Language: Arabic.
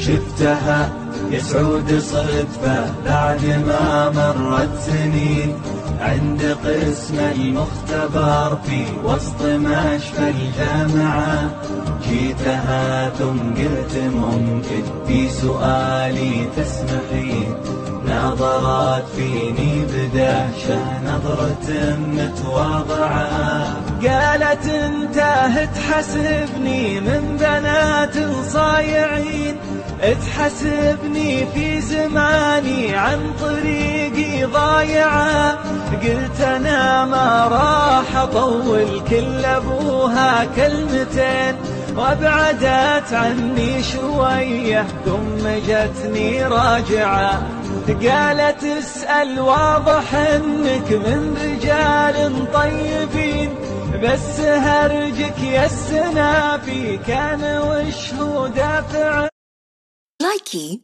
شفتها يا سعود صدفة بعد ما مرت سنين، عند قسم المختبر في وسط مشفى الجامعة. جيتها ثم قلت ممكن في سؤالي تسمحين، نظرت فيني بدهشة نظرة متواضعة، قالت انت تحسبني من بنات صايعين، تحسبني في زماني عن طريقي ضايعة. قلت انا ما راح اطول كل ابوها كلمتين، وابعدت عني شوية ثم جتني راجعة. قالت اسأل واضح انك من رجال طيبين، بس هرجك يا السنافي كان وش هو دافع. لايكي